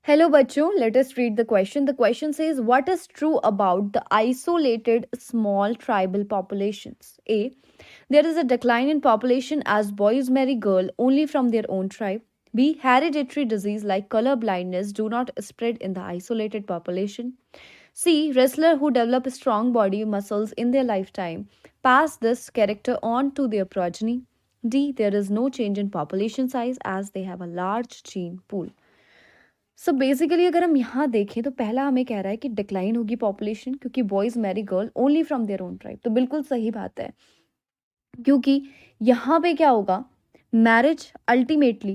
Hello बच्चों, let us read the question. The question says, what is true about the isolated small tribal populations? A. There is a decline in population as boys marry girl only from their own tribe. B. Hereditary disease like color blindness do not spread in the isolated population. C. Wrestler who develop strong body muscles in their lifetime pass this character on to their progeny. D. There is no change in population size as they have a large gene pool. So basically अगर हम यहाँ देखें तो पहला हमें कह रहा है कि डिक्लाइन होगी पॉपुलेशन क्योंकि boys marry girl only from their own tribe. तो बिल्कुल सही बात है, क्योंकि यहाँ पे क्या होगा, मैरिज अल्टीमेटली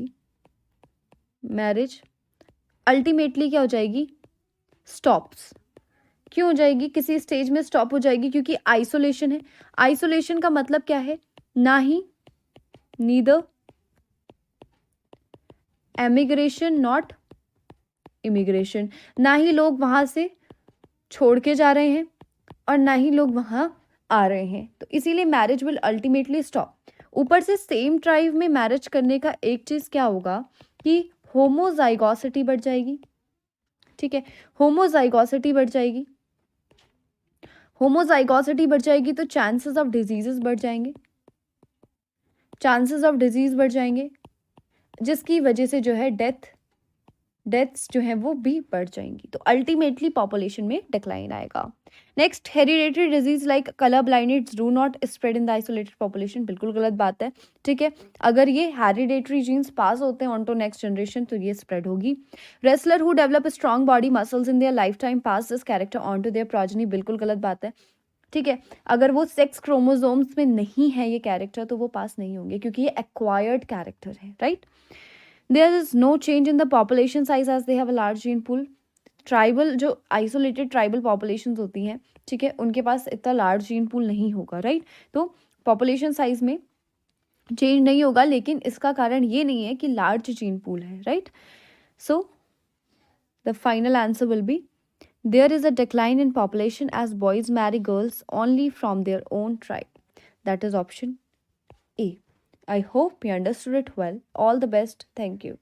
क्या हो जाएगी, स्टॉप्स। क्यों हो जाएगी, किसी स्टेज में स्टॉप हो जाएगी क्योंकि आइसोलेशन है। आइसोलेशन का मतलब क्या है, ना ही नीदर एमिग्रेशन नॉट इमिग्रेशन, ना ही लोग वहाँ से छोड़ के जा रहे हैं और ना ही लोग वहाँ आ रहे हैं, तो इसीलिए मैरिज विल अल्टीमेटली स्टॉप। ऊपर से सेम ट्राइब में मैरिज करने का एक चीज़ क्या होगा कि होमोजाइगोसिटी बढ़ जाएगी। ठीक है, होमोजाइगोसिटी बढ़ जाएगी। होमोजाइगोसिटी बढ़ जाएगी तो चांसेस ऑफ डिजीजेस बढ़ जाएंगे, चांसेस ऑफ डिजीज बढ़ जाएंगे, जिसकी वजह से जो है डेथ्स जो हैं वो भी बढ़ जाएंगी। तो अल्टीमेटली पॉपुलेशन में डिक्लाइन आएगा। Next, hereditary disease like colour blindness do not spread in the isolated population. बिल्कुल गलत बात है। ठीक है, अगर ये हेरिडेटरी जीन्स पास होते हैं ऑन टू नेक्स्ट जनरेशन तो ये स्प्रेड होगी। Wrestler who develop strong body muscles in their life time pass this character on to their progeny. बिल्कुल गलत बात है। ठीक है, अगर वो सेक्स क्रोमोसोम्स में नहीं है ये कैरेक्टर तो वो पास नहीं होंगे क्योंकि ये एक्वायर्ड कैरेक्टर है, right. There is no change in the population size as they have a large gene pool. Tribal जो आइसोलेटेड ट्राइबल पॉपुलेशंस होती हैं, ठीक है, उनके पास इतना लार्ज जीन पूल नहीं होगा, राइट। तो पॉपुलेशन साइज में चेंज नहीं होगा, लेकिन इसका कारण ये नहीं है कि लार्ज जीन पूल है, right. So the final answer will be there is a decline in population as boys marry girls only from their own tribe. That is option A. I hope you understood it well. All the best. Thank you.